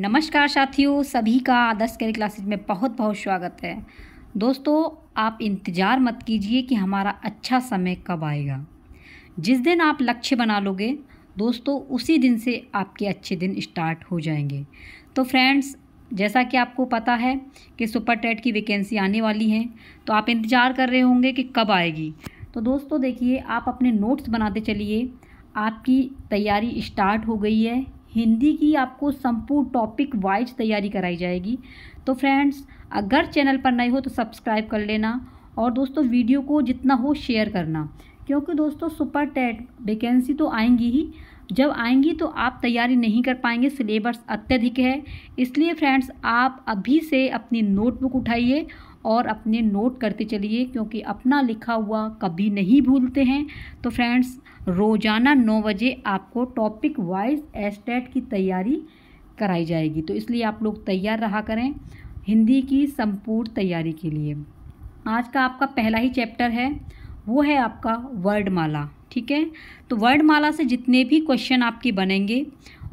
नमस्कार साथियों, सभी का आदर्श कैरी क्लासेज में बहुत बहुत स्वागत है। दोस्तों, आप इंतज़ार मत कीजिए कि हमारा अच्छा समय कब आएगा। जिस दिन आप लक्ष्य बना लोगे दोस्तों, उसी दिन से आपके अच्छे दिन स्टार्ट हो जाएंगे। तो फ्रेंड्स, जैसा कि आपको पता है कि सुपर टेट की वैकेंसी आने वाली है, तो आप इंतज़ार कर रहे होंगे कि कब आएगी। तो दोस्तों देखिए, आप अपने नोट्स बनाते चलिए। आपकी तैयारी स्टार्ट हो गई है। हिंदी की आपको संपूर्ण टॉपिक वाइज तैयारी कराई जाएगी। तो फ्रेंड्स, अगर चैनल पर नए हो तो सब्सक्राइब कर लेना और दोस्तों वीडियो को जितना हो शेयर करना, क्योंकि दोस्तों सुपर टेट वैकेंसी तो आएंगी ही। जब आएंगी तो आप तैयारी नहीं कर पाएंगे, सिलेबस अत्यधिक है। इसलिए फ्रेंड्स, आप अभी से अपनी नोटबुक उठाइए और अपने नोट करते चलिए, क्योंकि अपना लिखा हुआ कभी नहीं भूलते हैं। तो फ्रेंड्स, रोज़ाना 9 बजे आपको टॉपिक वाइज एस्टेट की तैयारी कराई जाएगी। तो इसलिए आप लोग तैयार रहा करें हिंदी की संपूर्ण तैयारी के लिए। आज का आपका पहला ही चैप्टर है, वो है आपका वर्णमाला। ठीक है, तो वर्णमाला से जितने भी क्वेश्चन आपके बनेंगे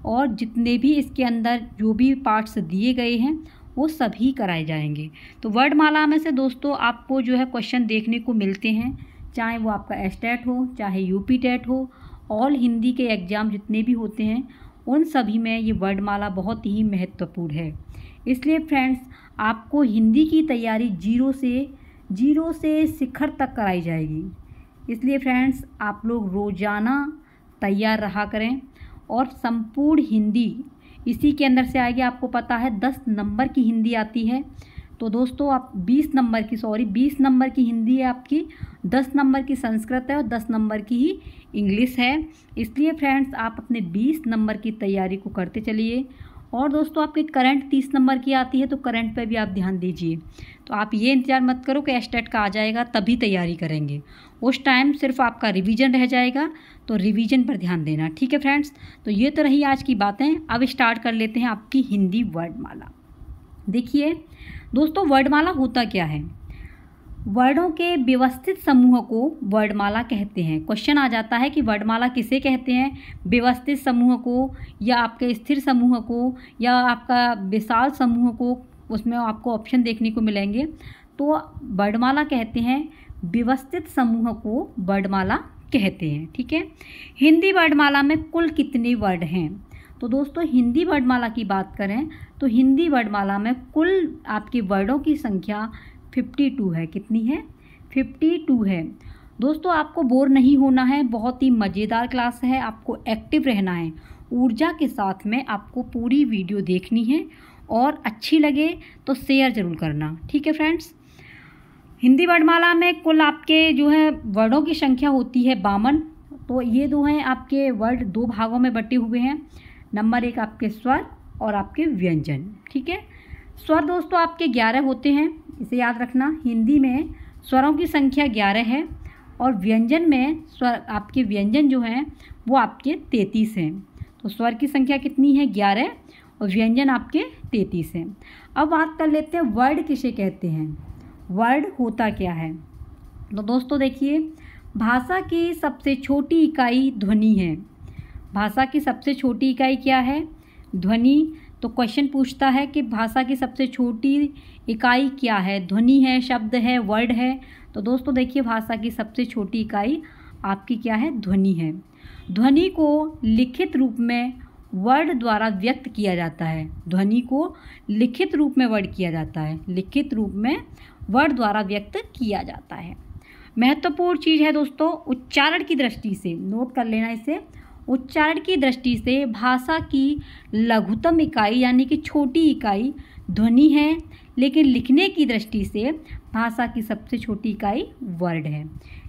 और जितने भी इसके अंदर जो भी पार्ट्स दिए गए हैं वो सभी कराए जाएंगे। तो वर्णमाला में से दोस्तों आपको जो है क्वेश्चन देखने को मिलते हैं, चाहे वो आपका एस्टेट हो, चाहे यूपी टेट हो, ऑल हिंदी के एग्ज़ाम जितने भी होते हैं उन सभी में ये वर्णमाला बहुत ही महत्वपूर्ण है। इसलिए फ्रेंड्स, आपको हिंदी की तैयारी जीरो से शिखर तक कराई जाएगी। इसलिए फ्रेंड्स, आप लोग रोज़ाना तैयार रहा करें और संपूर्ण हिंदी इसी के अंदर से आएगी। आपको पता है 10 नंबर की हिंदी आती है, तो दोस्तों आप 20 नंबर की हिंदी है आपकी, 10 नंबर की संस्कृत है और 10 नंबर की ही इंग्लिश है। इसलिए फ्रेंड्स, आप अपने 20 नंबर की तैयारी को करते चलिए। और दोस्तों आपके करंट 30 नंबर की आती है, तो करंट पे भी आप ध्यान दीजिए। तो आप ये इंतज़ार मत करो कि एस्टेट का आ जाएगा तभी तैयारी करेंगे, उस टाइम सिर्फ आपका रिवीजन रह जाएगा, तो रिवीजन पर ध्यान देना। ठीक है फ्रेंड्स, तो ये तो रही आज की बातें। अब स्टार्ट कर लेते हैं आपकी हिंदी वर्णमाला। देखिए दोस्तों, वर्णमाला होता क्या है? वर्णों के व्यवस्थित समूह को वर्णमाला कहते हैं। क्वेश्चन आ जाता है कि वर्णमाला किसे कहते हैं, व्यवस्थित समूह को, या आपके स्थिर समूह को, या आपका विशाल समूह को। उसमें आपको ऑप्शन देखने को मिलेंगे। तो वर्णमाला कहते हैं, व्यवस्थित समूह को वर्णमाला कहते हैं। ठीक है, हिंदी वर्णमाला में कुल कितने वर्ड हैं? तो दोस्तों हिंदी वर्णमाला की बात करें तो हिंदी वर्णमाला में कुल आपके वर्डों की संख्या 52 है। कितनी है? 52 है। दोस्तों आपको बोर नहीं होना है, बहुत ही मज़ेदार क्लास है, आपको एक्टिव रहना है। ऊर्जा के साथ में आपको पूरी वीडियो देखनी है और अच्छी लगे तो शेयर ज़रूर करना। ठीक है फ्रेंड्स, हिंदी वर्णमाला में कुल आपके जो है वर्डों की संख्या होती है 52। तो ये दो हैं आपके वर्ड, 2 भागों में बटे हुए हैं। नंबर 1 आपके स्वर और आपके व्यंजन। ठीक है, स्वर दोस्तों आपके 11 होते हैं, इसे याद रखना। हिंदी में स्वरों की संख्या 11 है और व्यंजन में स्वर आपके व्यंजन जो हैं वो आपके 33 हैं। तो स्वर की संख्या कितनी है? 11 और व्यंजन आपके 33 हैं। अब बात कर लेते हैं वर्ड किसे कहते हैं, वर्ड होता क्या है। तो दोस्तों देखिए, भाषा की सबसे छोटी इकाई ध्वनि है। भाषा की सबसे छोटी इकाई क्या है? ध्वनि। तो क्वेश्चन पूछता है कि भाषा की सबसे छोटी इकाई क्या है? ध्वनि है, शब्द है, वर्ड है। तो दोस्तों देखिए, भाषा की सबसे छोटी इकाई आपकी क्या है? ध्वनि है। ध्वनि को लिखित रूप में वर्ड द्वारा व्यक्त किया जाता है। ध्वनि को लिखित रूप में वर्ड किया जाता है, लिखित रूप में वर्ड द्वारा व्यक्त किया जाता है। महत्वपूर्ण चीज़ है दोस्तों, उच्चारण की दृष्टि से, नोट कर लेना इसे। उच्चारण की दृष्टि से भाषा की लघुतम इकाई यानी कि छोटी इकाई ध्वनि है, लेकिन लिखने की दृष्टि से भाषा की सबसे छोटी इकाई वर्ड है।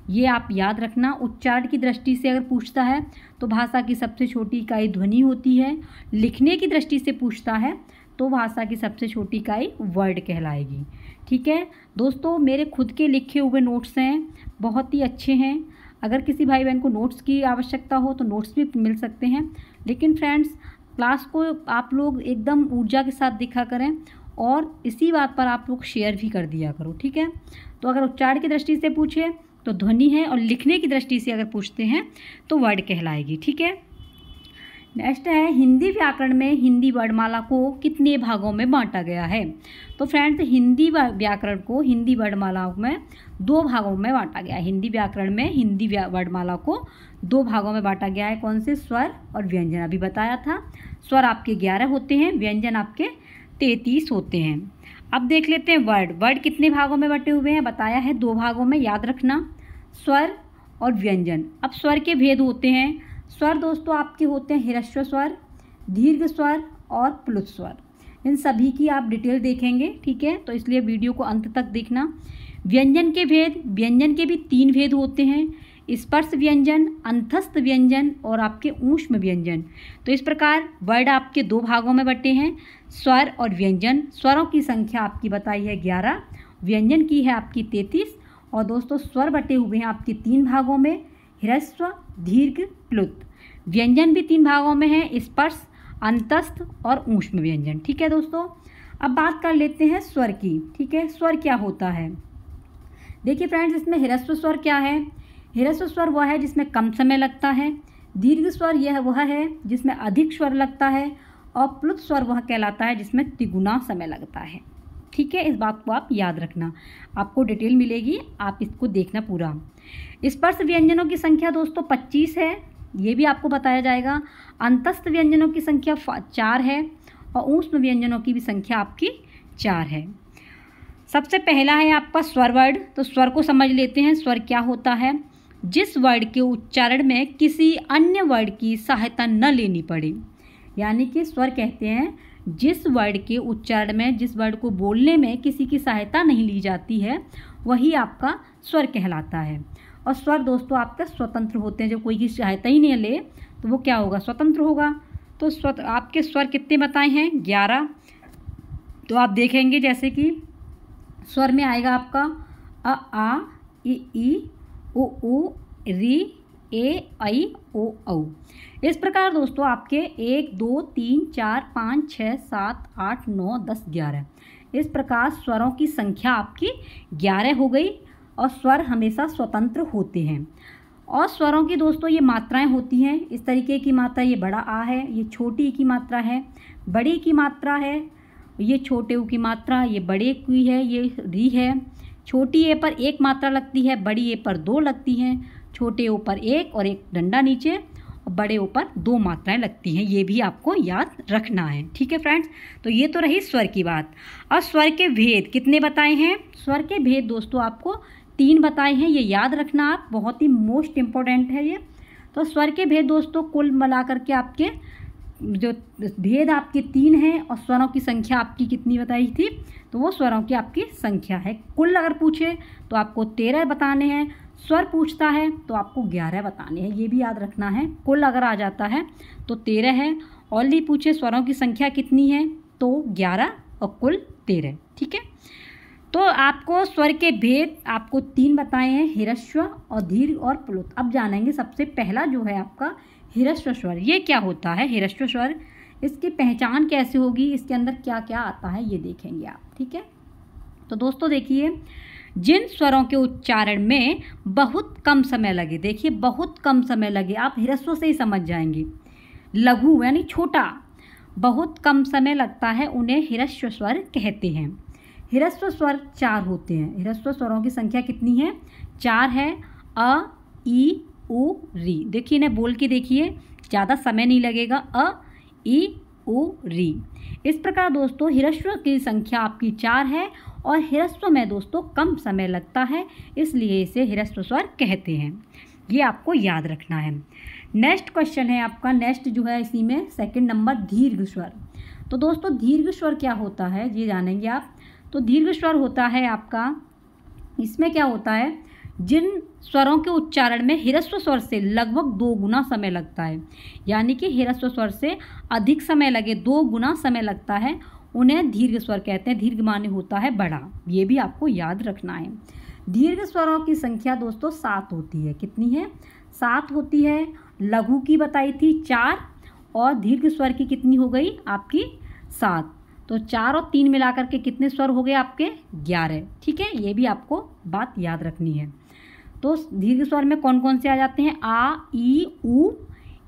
ये आप याद रखना। उच्चारण की दृष्टि से अगर पूछता है तो भाषा की सबसे छोटी इकाई ध्वनि होती है, लिखने की दृष्टि से पूछता है तो भाषा की सबसे छोटी इकाई वर्ड कहलाएगी। ठीक है दोस्तों, मेरे खुद के लिखे हुए नोट्स हैं, बहुत ही अच्छे हैं। अगर किसी भाई बहन को नोट्स की आवश्यकता हो तो नोट्स भी मिल सकते हैं। लेकिन फ्रेंड्स, क्लास को आप लोग एकदम ऊर्जा के साथ दिखा करें और इसी बात पर आप लोग शेयर भी कर दिया करो। ठीक है, तो अगर उच्चारण की दृष्टि से पूछे तो ध्वनि है और लिखने की दृष्टि से अगर पूछते हैं तो वर्ड कहलाएगी। ठीक है, नेक्स्ट है हिंदी व्याकरण में हिंदी वर्णमाला को कितने भागों में बांटा गया है। तो फ्रेंड्स हिंदी व्याकरण को हिंदी वर्णमाला में 2 भागों में बांटा गया है। हिंदी व्याकरण में हिंदी वर्णमाला को 2 भागों में बांटा गया है। कौन से? स्वर और व्यंजन। अभी बताया था स्वर आपके 11 होते हैं, व्यंजन आपके 33 होते हैं। अब देख लेते हैं वर्ड कितने भागों में बटे हुए हैं। बताया है 2 भागों में, याद रखना, स्वर और व्यंजन। अब स्वर के भेद होते हैं। स्वर दोस्तों आपके होते हैं ह्रस्व स्वर, दीर्घ स्वर और प्लुत स्वर। इन सभी की आप डिटेल देखेंगे, ठीक है, तो इसलिए वीडियो को अंत तक देखना। व्यंजन के भेद, व्यंजन के भी 3 भेद होते हैं, स्पर्श व्यंजन, अंतस्थ व्यंजन और आपके ऊष्म व्यंजन। तो इस प्रकार वर्ड आपके 2 भागों में बटे हैं, स्वर और व्यंजन। स्वरों की संख्या आपकी बताई है 11, व्यंजन की है आपकी 33। और दोस्तों स्वर बटे हुए हैं आपके 3 भागों में, ह्रस्व, दीर्घ, प्लुत। व्यंजन भी 3 भागों में है, स्पर्श, अंतस्थ और ऊष्म व्यंजन। ठीक है दोस्तों, अब बात कर लेते हैं स्वर की। ठीक है, स्वर क्या होता है। देखिए फ्रेंड्स, इसमें ह्रस्व स्वर क्या है। ह्रस्व स्वर वह है जिसमें कम समय लगता है, दीर्घ स्वर वह है जिसमें अधिक स्वर लगता है, और प्लुत स्वर वह कहलाता है जिसमें तिगुना समय लगता है। ठीक है, इस बात को आप याद रखना, आपको डिटेल मिलेगी, आप इसको देखना पूरा। स्पर्श व्यंजनों की संख्या दोस्तों 25 है, ये भी आपको बताया जाएगा। अंतस्थ व्यंजनों की संख्या 4 है और ऊष्म व्यंजनों की भी संख्या आपकी 4 है। सबसे पहला है आपका स्वर वर्ड। तो स्वर को समझ लेते हैं। स्वर क्या होता है? जिस वर्ड के उच्चारण में किसी अन्य वर्ड की सहायता न लेनी पड़े, यानी कि स्वर कहते हैं जिस वर्ड के उच्चारण में, जिस वर्ड को बोलने में किसी की सहायता नहीं ली जाती है, वही आपका स्वर कहलाता है। और स्वर दोस्तों आपका स्वतंत्र होते हैं, जो कोई की सहायता ही नहीं ले तो वो क्या होगा? स्वतंत्र होगा। तो आपके स्वर कितने बताए हैं? 11। तो आप देखेंगे जैसे कि स्वर में आएगा आपका अ, आ, ई, उ, री, ए, ऐ, ओ, औ। इस प्रकार दोस्तों आपके 1, 2, 3, 4, 5, 6, 7, 8, 9, 10, 11 इस प्रकार स्वरों की संख्या आपकी 11 हो गई। और स्वर हमेशा स्वतंत्र होते हैं। और स्वरों की दोस्तों ये मात्राएं होती हैं इस तरीके की मात्रा, ये बड़ा आ है, ये छोटी ई की मात्रा है, बड़ी की मात्रा है, ये छोटे ऊ की मात्रा, ये बड़े की है, ये री है। छोटी ए पर 1 मात्रा लगती है, बड़ी ए पर 2 लगती हैं, छोटे ओ पर 1 और 1 डंडा नीचे, और बड़े ओ पर 2 मात्राएं लगती हैं। ये भी आपको याद रखना है। ठीक है फ्रेंड्स, तो ये तो रही स्वर की बात। और स्वर के भेद कितने बताए हैं? स्वर के भेद दोस्तों आपको 3 बताए हैं, ये याद रखना आप, बहुत ही मोस्ट इम्पोर्टेंट है ये। तो स्वर के भेद दोस्तों कुल मिला करके आपके जो भेद आपके 3 हैं, और स्वरों की संख्या आपकी कितनी बताई थी? तो वो स्वरों की आपकी संख्या है। कुल अगर पूछे तो आपको 13 बताने हैं, स्वर पूछता है तो आपको 11 बताने हैं, ये भी याद रखना है। कुल अगर आ जाता है तो 13 है, ओनली पूछे स्वरों की संख्या कितनी है तो 11 और कुल 13। ठीक है, तो आपको स्वर के भेद आपको 3 बताए हैं, ह्रस्व और दीर्घ और प्लुत। अब जानेंगे सबसे पहला जो है आपका ह्रस्व स्वर। ये क्या होता है ह्रस्व स्वर? इसकी पहचान कैसे होगी, इसके अंदर क्या क्या आता है ये देखेंगे आप। ठीक है, तो दोस्तों देखिए, जिन स्वरों के उच्चारण में बहुत कम समय लगे, देखिए बहुत कम समय लगे, आप ह्रस्व से ही समझ जाएंगे। लघु यानी छोटा, बहुत कम समय लगता है, उन्हें ह्रस्व स्वर कहते हैं। ह्रस्व स्वर 4 होते हैं। ह्रस्व स्वरों की संख्या कितनी है? 4 है। अ, ई, उ, री। देखिए इन्हें बोल के देखिए, ज़्यादा समय नहीं लगेगा। अ, ई, उ, री। इस प्रकार दोस्तों ह्रस्व की संख्या आपकी 4 है, और ह्रस्व में दोस्तों कम समय लगता है, इसलिए इसे ह्रस्व स्वर कहते हैं। ये आपको याद रखना है। नेक्स्ट क्वेश्चन है आपका, नेक्स्ट जो है इसी में सेकंड नंबर, दीर्घ स्वर। तो दोस्तों दीर्घ स्वर क्या होता है ये जानेंगे आप। तो दीर्घ स्वर होता है आपका, इसमें क्या होता है, जिन स्वरों के उच्चारण में ह्रस्व स्वर से लगभग 2 गुना समय लगता है, यानी कि ह्रस्व स्वर से अधिक समय लगे, 2 गुना समय लगता है, उन्हें दीर्घ स्वर कहते हैं। दीर्घ माने होता है बड़ा, ये भी आपको याद रखना है। दीर्घ स्वरों की संख्या दोस्तों 7 होती है। कितनी है? 7 होती है। लघु की बताई थी 4, और दीर्घ स्वर की कितनी हो गई आपकी? 7। तो 4 और 3 मिलाकर के कितने स्वर हो गए आपके? 11। ठीक है, ये भी आपको बात याद रखनी है। तो दीर्घ स्वर में कौन कौन से आ जाते हैं? आ, ई, उ,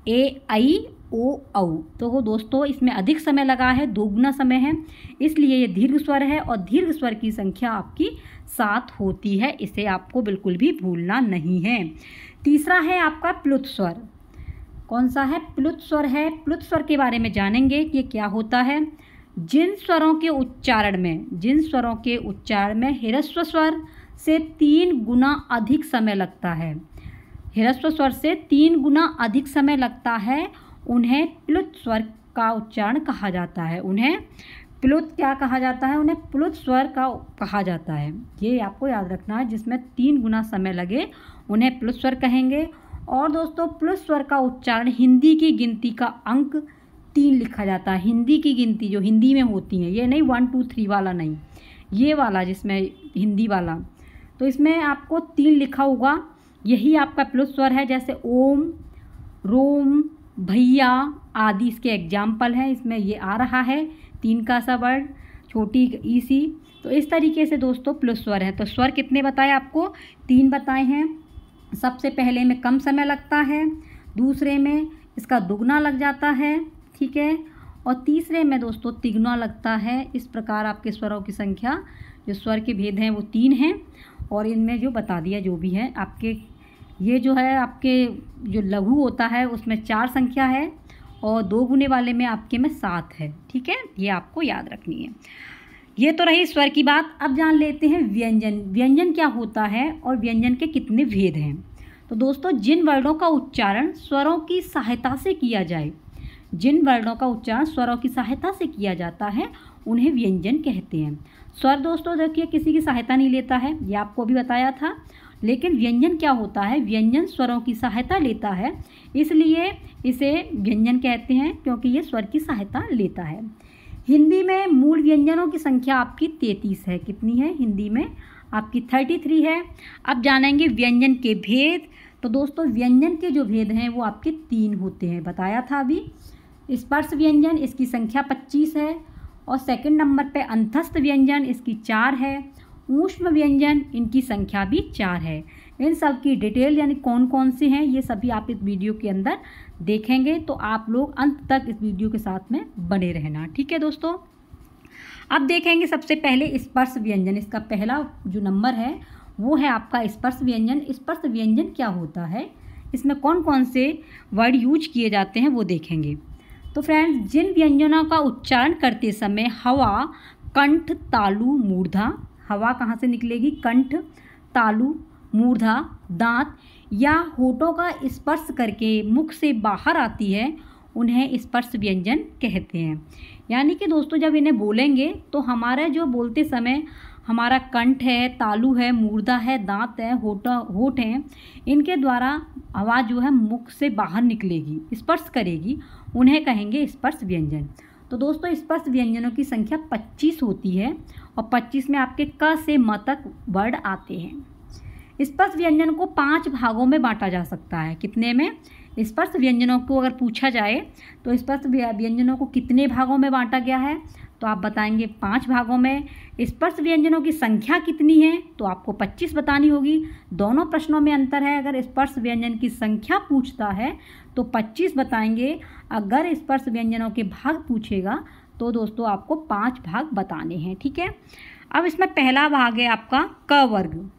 ए, ऐ, ओ औ। तो दोस्तों इसमें अधिक समय लगा है, दोगुना समय है, इसलिए ये दीर्घ स्वर है और दीर्घ स्वर की संख्या आपकी 7 होती है। इसे आपको बिल्कुल भी भूलना नहीं है। तीसरा है आपका प्लुत स्वर। कौन सा है? प्लुत स्वर है। प्लुत स्वर के बारे में जानेंगे कि ये क्या होता है। जिन स्वरों के उच्चारण में ह्रस्व स्वर से 3 गुना अधिक समय लगता है, ह्रस्व स्वर से 3 गुना अधिक समय लगता है, उन्हें प्लुत स्वर का उच्चारण कहा जाता है। उन्हें प्लुत क्या कहा जाता है? उन्हें प्लुत स्वर का कहा जाता है। ये आपको याद रखना है, जिसमें 3 गुना समय लगे उन्हें प्लुत स्वर कहेंगे। और दोस्तों प्लुत स्वर का उच्चारण हिंदी की गिनती का अंक 3 लिखा जाता है। हिंदी की गिनती जो हिंदी में होती है, ये नहीं 1 2 3 वाला नहीं, ये वाला जिसमें हिंदी वाला, तो इसमें आपको 3 लिखा होगा, यही आपका प्लुत स्वर है। जैसे ओम, रोम, भैया आदि इसके एग्जाम्पल हैं। इसमें ये आ रहा है 3 का सा वर्ड, छोटी ई सी। तो इस तरीके से दोस्तों प्लुत स्वर है। तो स्वर कितने बताए आपको? 3 बताए हैं। सबसे पहले में कम समय लगता है, दूसरे में इसका दुगना लग जाता है, ठीक है, और तीसरे में दोस्तों तिगुना लगता है। इस प्रकार आपके स्वरों की संख्या, जो स्वर के भेद हैं वो 3 हैं। और इनमें जो बता दिया जो भी है आपके, ये जो है आपके जो लघु होता है उसमें 4 संख्या है और 2 गुने वाले में आपके में 7 है, ठीक है, ये आपको याद रखनी है। ये तो रही स्वर की बात। अब जान लेते हैं व्यंजन। व्यंजन क्या होता है और व्यंजन के कितने भेद हैं। तो दोस्तों जिन वर्णों का उच्चारण स्वरों की सहायता से किया जाए, जिन वर्णों का उच्चारण स्वरों की सहायता से किया जाता है उन्हें व्यंजन कहते हैं। स्वर दोस्तों देखिए किसी की सहायता नहीं लेता है, ये आपको भी बताया था। लेकिन व्यंजन क्या होता है? व्यंजन स्वरों की सहायता लेता है, इसलिए इसे व्यंजन कहते हैं, क्योंकि ये स्वर की सहायता लेता है। हिंदी में मूल व्यंजनों की संख्या आपकी 33 है। कितनी है? हिंदी में आपकी 33 है। अब जानेंगे व्यंजन के भेद। तो दोस्तों व्यंजन के जो भेद हैं वो आपके 3 होते हैं, बताया था अभी। स्पर्श व्यंजन, इसकी संख्या 25 है। और सेकंड नंबर पे अंतस्थ व्यंजन, इसकी 4 है। ऊष्म व्यंजन, इनकी संख्या भी 4 है। इन सब की डिटेल यानी कौन कौन से हैं ये सभी आप इस वीडियो के अंदर देखेंगे, तो आप लोग अंत तक इस वीडियो के साथ में बने रहना, ठीक है दोस्तों। अब देखेंगे सबसे पहले स्पर्श व्यंजन। इसका पहला जो नंबर है वो है आपका स्पर्श व्यंजन। स्पर्श व्यंजन क्या होता है, इसमें कौन कौन से वर्ड यूज किए जाते हैं वो देखेंगे। तो फ्रेंड्स, जिन व्यंजनों का उच्चारण करते समय हवा, कंठ, तालु, मूर्धा, हवा कहाँ से निकलेगी? कंठ, तालु, मूर्धा, दांत या होठों का स्पर्श करके मुख से बाहर आती है, उन्हें स्पर्श व्यंजन कहते हैं। यानी कि दोस्तों जब इन्हें बोलेंगे तो हमारे जो बोलते समय हमारा कंठ है, तालु है, मूर्धा है, दांत है, होठ हैं, इनके द्वारा आवाज़ जो है मुख से बाहर निकलेगी, स्पर्श करेगी, उन्हें कहेंगे स्पर्श व्यंजन। तो दोस्तों स्पर्श व्यंजनों की संख्या 25 होती है और 25 में आपके क से म तक वर्ड आते हैं। स्पर्श व्यंजन को 5 भागों में बांटा जा सकता है। कितने में? स्पर्श व्यंजनों को अगर पूछा जाए तो स्पर्श व्यंजनों को कितने भागों में बांटा गया है, तो आप बताएंगे 5 भागों में। स्पर्श व्यंजनों की संख्या कितनी है, तो आपको 25 बतानी होगी। दोनों प्रश्नों में अंतर है। अगर स्पर्श व्यंजन की संख्या पूछता है तो 25 बताएंगे, अगर स्पर्श व्यंजनों के भाग पूछेगा तो दोस्तों आपको 5 भाग बताने हैं, ठीक है। अब इसमें पहला भाग है आपका क वर्ग।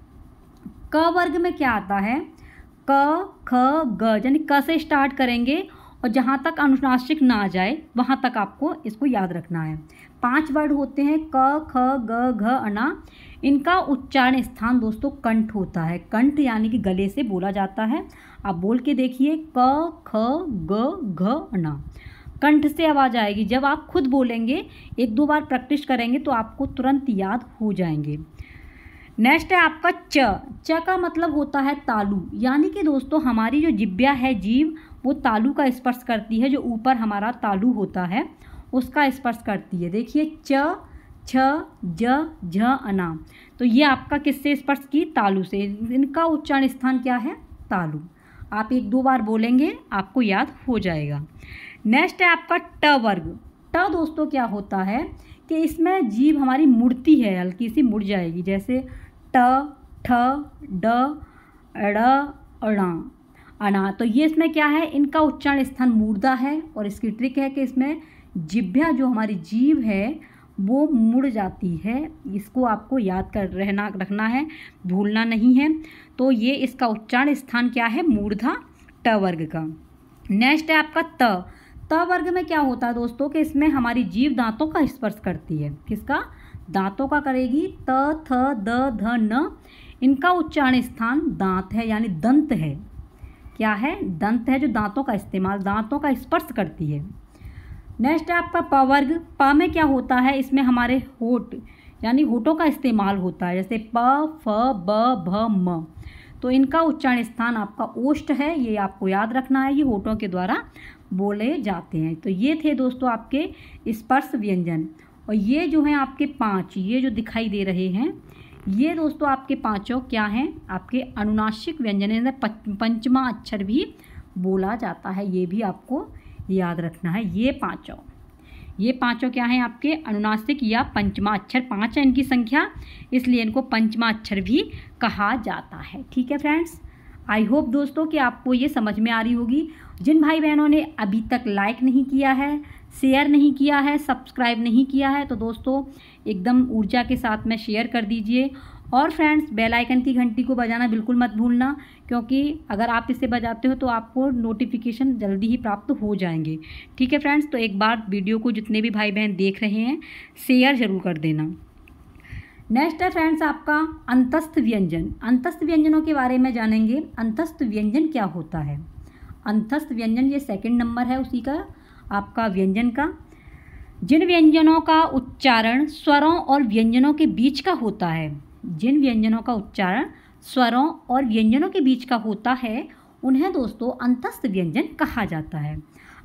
क वर्ग में क्या आता है? क, ख, ग, यानी क से स्टार्ट करेंगे और जहाँ तक अनुनासिक ना आ जाए वहाँ तक आपको इसको याद रखना है। 5 वर्ड होते हैं, क, ख, ग, घ, अना। इनका उच्चारण स्थान दोस्तों कंठ होता है। कंठ यानी कि गले से बोला जाता है। आप बोल के देखिए, क, ख, ग, घ, अना। कंठ से आवाज़ आएगी। जब आप खुद बोलेंगे, 1-2 बार प्रैक्टिस करेंगे तो आपको तुरंत याद हो जाएंगे। नेक्स्ट है आपका च। च का मतलब होता है तालु। यानी कि दोस्तों हमारी जो जिब्या है, जीभ, वो तालु का स्पर्श करती है। जो ऊपर हमारा तालु होता है उसका स्पर्श करती है। देखिए च, छ, ज, झ, अना। तो ये आपका किससे स्पर्श की? तालु से। इनका उच्चारण स्थान क्या है? तालु। आप 1-2 बार बोलेंगे आपको याद हो जाएगा। नेक्स्ट है आपका ट वर्ग। ट दोस्तों क्या होता है कि इसमें जीभ हमारी मुड़ती है, हल्की सी मुड़ जाएगी। जैसे ट, ठ, ड, ड़, ण। अना। तो ये इसमें क्या है, इनका उच्चारण स्थान मूर्धा है और इसकी ट्रिक है कि इसमें जिह्वा जो हमारी जीभ है वो मुड़ जाती है। इसको आपको याद कर रखना है, भूलना नहीं है। तो ये इसका उच्चारण स्थान क्या है, मूर्धा ट वर्ग का। नेक्स्ट है आपका त वर्ग में क्या होता है दोस्तों कि इसमें हमारी जीभ दांतों का स्पर्श करती है। किसका, दांतों का करेगी। त थ द ध न, इनका उच्चारण स्थान दांत है यानी दंत है। क्या है, दंत है जो दांतों का इस्तेमाल, दांतों का स्पर्श करती है। नेक्स्ट है आपका प वर्ग। प में क्या होता है, इसमें हमारे होठ यानी होठों का इस्तेमाल होता है, जैसे प फ ब भ म। तो इनका उच्चारण स्थान आपका ओष्ठ है, ये आपको याद रखना है, ये होठों के द्वारा बोले जाते हैं। तो ये थे दोस्तों आपके स्पर्श व्यंजन। और ये जो हैं आपके 5, ये जो दिखाई दे रहे हैं, ये दोस्तों आपके पांचों क्या हैं, आपके अनुनासिक व्यंजन है। पंचमा अक्षर भी बोला जाता है, ये भी आपको याद रखना है। ये पांचों क्या हैं, आपके अनुनासिक या पंचमा अक्षर। 5 है इनकी संख्या, इसलिए इनको पंचमा अक्षर भी कहा जाता है। ठीक है फ्रेंड्स, आई होप दोस्तों कि आपको ये समझ में आ रही होगी। जिन भाई बहनों ने अभी तक लाइक नहीं किया है, शेयर नहीं किया है, सब्सक्राइब नहीं किया है, तो दोस्तों एकदम ऊर्जा के साथ में शेयर कर दीजिए। और फ्रेंड्स, बेल आइकन की घंटी को बजाना बिल्कुल मत भूलना, क्योंकि अगर आप इसे बजाते हो तो आपको नोटिफिकेशन जल्दी ही प्राप्त हो जाएंगे। ठीक है फ्रेंड्स, तो एक बार वीडियो को जितने भी भाई बहन देख रहे हैं शेयर ज़रूर कर देना। नेक्स्ट है फ्रेंड्स आपका अंतस्थ व्यंजन। अंतस्थ व्यंजनों के बारे में जानेंगे। अंतस्थ व्यंजन क्या होता है। अंतस्थ व्यंजन ये सेकंड नंबर है उसी का, आपका व्यंजन का। जिन व्यंजनों का उच्चारण स्वरों और व्यंजनों के बीच का होता है, जिन व्यंजनों का उच्चारण स्वरों और व्यंजनों के बीच का होता है, उन्हें दोस्तों अंतस्थ व्यंजन कहा जाता है।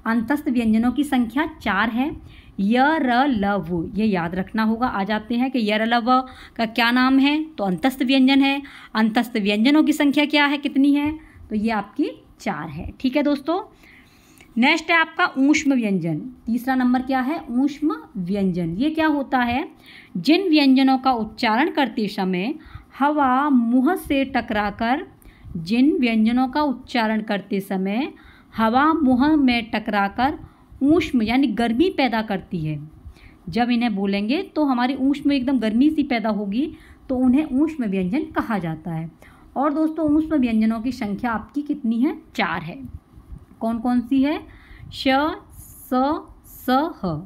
अंतस्थ व्यंजनों की संख्या 4 है। य र ल व, ये याद रखना होगा। आ जाते हैं कि य र ल व का क्या नाम है, तो अंतस्थ व्यंजन है। अंतस्थ व्यंजनों की संख्या क्या है, कितनी है, तो ये आपकी 4 है। ठीक है दोस्तों, नेक्स्ट है आपका ऊष्म व्यंजन। तीसरा नंबर क्या है, ऊष्म व्यंजन। ये क्या होता है, जिन व्यंजनों का उच्चारण करते समय हवा मुंह से टकराकर, जिन व्यंजनों का उच्चारण करते समय हवा मुंह में टकराकर ऊष्म यानी गर्मी पैदा करती है। जब इन्हें बोलेंगे तो हमारी ऊष्म एकदम गर्मी सी पैदा होगी, तो उन्हें ऊष्म व्यंजन कहा जाता है। और दोस्तों ऊष्म व्यंजनों की संख्या आपकी कितनी है, 4 है। कौन कौन सी है, श स ह।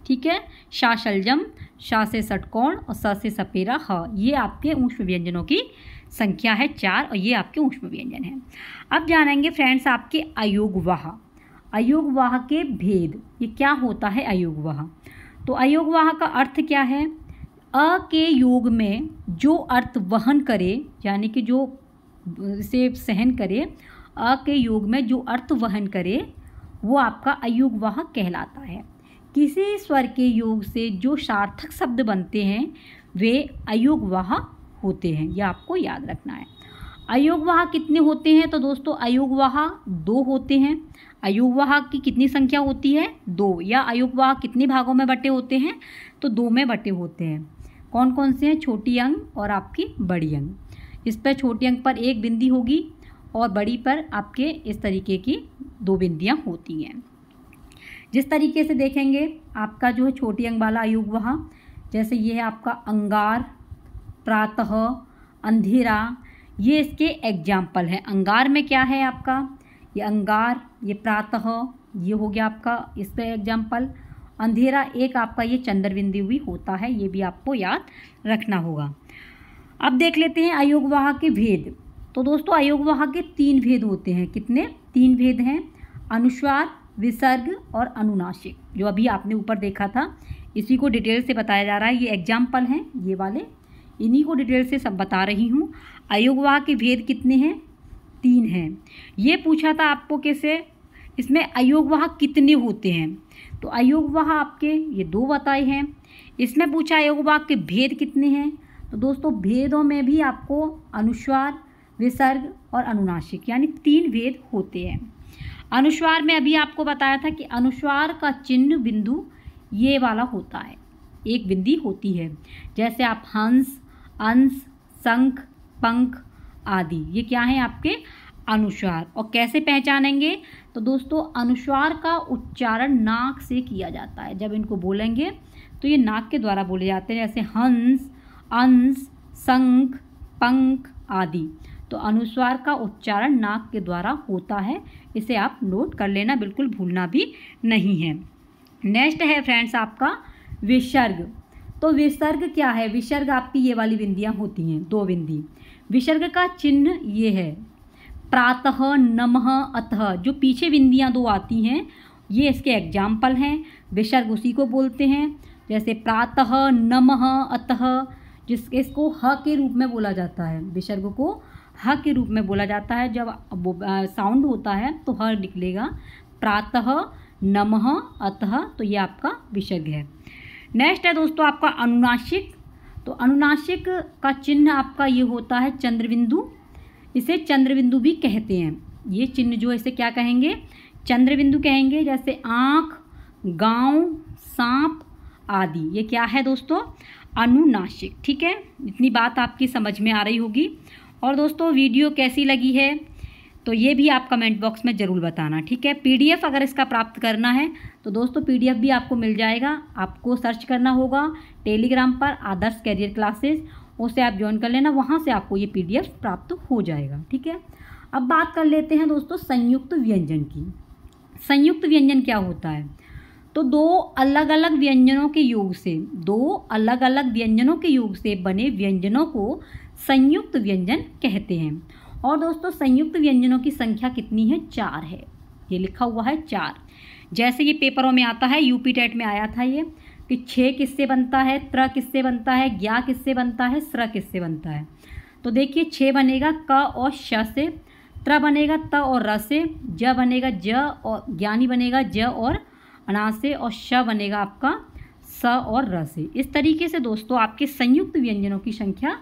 ठीक है, शा शलजम, शा से षटकोण और स से सपेरा ह, ये आपके ऊष्म व्यंजनों की संख्या है 4 और ये आपके ऊष्म व्यंजन हैं। अब जानेंगे फ्रेंड्स आपके अयोगवाह। अयोगवाह के भेद, ये क्या होता है अयोगवाह। तो अयोगवाह का अर्थ क्या है, अ के योग में जो अर्थ वहन करे यानी कि जो इसे सहन करे, अ के योग में जो अर्थ वहन करे वो आपका अयोगवाह कहलाता है। किसी स्वर के योग से जो सार्थक शब्द बनते हैं वे अयोगवाह होते हैं, यह आपको याद रखना है। अयोगवाह कितने होते हैं, तो दोस्तों अयोगवाह 2 होते हैं। अयोगवाह की कितनी संख्या होती है, 2। या अयोगवाह कितने भागों में बटे होते हैं, तो 2 में बटे होते हैं। कौन कौन से हैं, छोटी अंग और आपकी बड़ी अंग। इस पर छोटी अंग पर 1 बिंदी होगी और बड़ी पर आपके इस तरीके की 2 बिंदियां होती हैं। जिस तरीके से देखेंगे आपका जो है छोटी अंग वाला अयोगवाह, जैसे ये है आपका अंगार, प्रातः, अंधेरा, ये इसके एग्जाम्पल हैं। अंगार में क्या है आपका, ये अंगार, ये प्रातः, ये हो गया आपका इसका एग्जाम्पल। अंधेरा एक आपका ये चंद्रबिंदु भी होता है, ये भी आपको याद रखना होगा। अब देख लेते हैं अयोगवाह के भेद। तो दोस्तों अयोगवाह के 3 भेद होते हैं। कितने, 3 भेद हैं, अनुस्वार, विसर्ग और अनुनासिक। जो अभी आपने ऊपर देखा था इसी को डिटेल से बताया जा रहा है। ये एग्जाम्पल हैं ये वाले, इन्हीं को डिटेल से सब बता रही हूँ। अयोगवाह के भेद कितने हैं, 3 हैं। ये पूछा था आपको कैसे, इसमें अयोगवाह कितने होते हैं, तो अयोगवाह आपके ये 2 बताए हैं। इसमें पूछा अयोगवाह के भेद कितने हैं, तो दोस्तों भेदों में भी आपको अनुस्वार, विसर्ग और अनुनासिक यानी 3 भेद होते हैं। अनुस्वार में अभी आपको बताया था कि अनुस्वार का चिन्ह बिंदु ये वाला होता है, 1 बिंदी होती है। जैसे आप हंस, अंश, शंख, पंख आदि, ये क्या है आपके अनुस्वार। और कैसे पहचानेंगे? तो दोस्तों अनुस्वार का उच्चारण नाक से किया जाता है। जब इनको बोलेंगे तो ये नाक के द्वारा बोले जाते हैं, जैसे हंस, अंश, शंख, पंख आदि। तो अनुस्वार का उच्चारण नाक के द्वारा होता है, इसे आप नोट कर लेना, बिल्कुल भूलना भी नहीं है। नेक्स्ट है फ्रेंड्स आपका विसर्ग। तो विसर्ग क्या है? विसर्ग आपकी ये वाली बिंदियाँ होती हैं, 2 बिंदी। विसर्ग का चिन्ह ये है, प्रातः, नमः, अतः। जो पीछे बिंदियाँ 2 आती हैं ये इसके एग्जाम्पल हैं। विसर्ग उसी को बोलते हैं, जैसे प्रातः, नमः, अतः, इसको ह के रूप में बोला जाता है। विसर्ग को ह के रूप में बोला जाता है। जब साउंड होता है तो ह निकलेगा, प्रातः, नमः, अतः। तो ये आपका विसर्ग है। नेक्स्ट है दोस्तों आपका अनुनासिक। तो अनुनासिक का चिन्ह आपका ये होता है चंद्रबिंदु। इसे चंद्रबिंदु भी कहते हैं। ये चिन्ह जो है इसे क्या कहेंगे? चंद्रबिंदु कहेंगे। जैसे आँख, गाँव, सांप आदि, ये क्या है दोस्तों? अनुनासिक। ठीक है, इतनी बात आपकी समझ में आ रही होगी। और दोस्तों वीडियो कैसी लगी है तो ये भी आप कमेंट बॉक्स में ज़रूर बताना। ठीक है, PDF अगर इसका प्राप्त करना है तो दोस्तों PDF भी आपको मिल जाएगा। आपको सर्च करना होगा टेलीग्राम पर आदर्श कैरियर क्लासेस, उसे आप ज्वाइन कर लेना, वहाँ से आपको ये PDF प्राप्त हो जाएगा। ठीक है, अब बात कर लेते हैं दोस्तों संयुक्त व्यंजन की। संयुक्त व्यंजन क्या होता है? तो 2 अलग अलग व्यंजनों के योग से, 2 अलग अलग व्यंजनों के योग से बने व्यंजनों को संयुक्त व्यंजन कहते हैं। और दोस्तों संयुक्त व्यंजनों की संख्या कितनी है? 4 है। ये लिखा हुआ है 4। जैसे ये पेपरों में आता है, यूपी टेट में आया था ये, कि 6 किससे बनता है, त्र किससे बनता है, ज्ञा किससे बनता है, स्र किससे बनता है। तो देखिए 6 बनेगा क और श से, त्र बनेगा त और र से, ज बनेगा ज और ज्ञानी बनेगा ज और अना से, और श बनेगा आपका स और र से। इस तरीके से दोस्तों आपके संयुक्त व्यंजनों की संख्या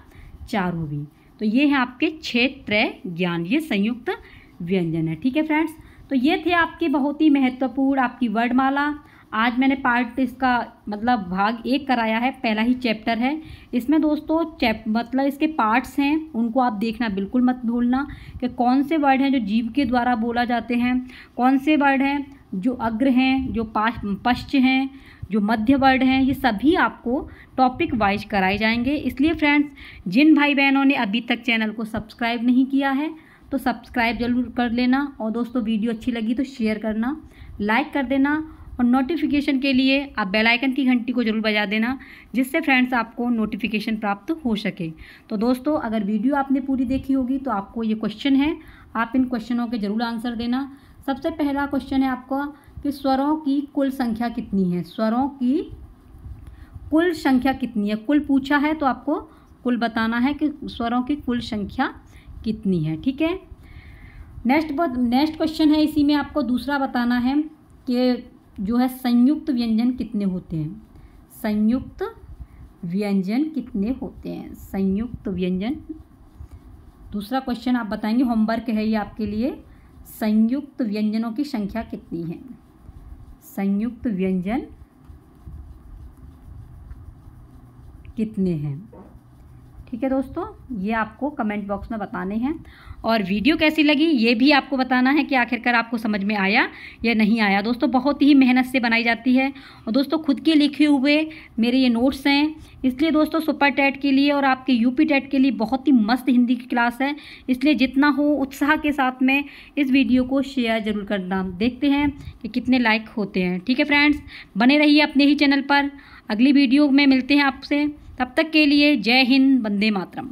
4 होगी। तो ये है आपके 6 त्रय ज्ञान, ये संयुक्त व्यंजन है। ठीक है फ्रेंड्स, तो ये थे आपके बहुत ही महत्वपूर्ण आपकी वर्णमाला। आज मैंने पार्ट इसका मतलब भाग 1 कराया है, पहला ही चैप्टर है। इसमें दोस्तों मतलब इसके पार्ट्स हैं, उनको आप देखना बिल्कुल मत भूलना कि कौन से वर्ड हैं जो जीभ के द्वारा बोला जाते हैं, कौन से वर्ड हैं जो अग्र हैं, जो पश्च हैं, जो मध्य वर्ड हैं। ये सभी आपको टॉपिक वाइज कराए जाएंगे। इसलिए फ्रेंड्स, जिन भाई बहनों ने अभी तक चैनल को सब्सक्राइब नहीं किया है तो सब्सक्राइब जरूर कर लेना। और दोस्तों वीडियो अच्छी लगी तो शेयर करना, लाइक कर देना, और नोटिफिकेशन के लिए आप बेल आइकन की घंटी को जरूर बजा देना, जिससे फ्रेंड्स आपको नोटिफिकेशन प्राप्त हो सके। तो दोस्तों अगर वीडियो आपने पूरी देखी होगी तो आपको ये क्वेश्चन है, आप इन क्वेश्चनों के जरूर आंसर देना। सबसे पहला क्वेश्चन है आपका कि स्वरों की कुल संख्या कितनी है? स्वरों की कुल संख्या कितनी है? कुल पूछा है तो आपको कुल बताना है कि स्वरों की कुल संख्या कितनी है। ठीक है, नेक्स्ट क्वेश्चन है, इसी में आपको दूसरा बताना है कि जो है संयुक्त व्यंजन कितने होते हैं? संयुक्त व्यंजन कितने होते हैं? संयुक्त व्यंजन दूसरा क्वेश्चन आप बताएंगे, होमवर्क है ये आपके लिए। संयुक्त व्यंजनों की संख्या कितनी है? संयुक्त व्यंजन कितने हैं? ठीक है दोस्तों, ये आपको कमेंट बॉक्स में बताने हैं। और वीडियो कैसी लगी ये भी आपको बताना है कि आखिरकार आपको समझ में आया या नहीं आया। दोस्तों बहुत ही मेहनत से बनाई जाती है, और दोस्तों खुद के लिखे हुए मेरे ये नोट्स हैं। इसलिए दोस्तों सुपर टेट के लिए और आपके यूपी टेट के लिए बहुत ही मस्त हिंदी की क्लास है। इसलिए जितना हो उत्साह के साथ में इस वीडियो को शेयर जरूर करना। देखते हैं कि कितने लाइक होते हैं। ठीक है फ्रेंड्स, बने रहिए अपने ही चैनल पर। अगली वीडियो में मिलते हैं आपसे, तब तक के लिए जय हिंद, वंदे मातरम।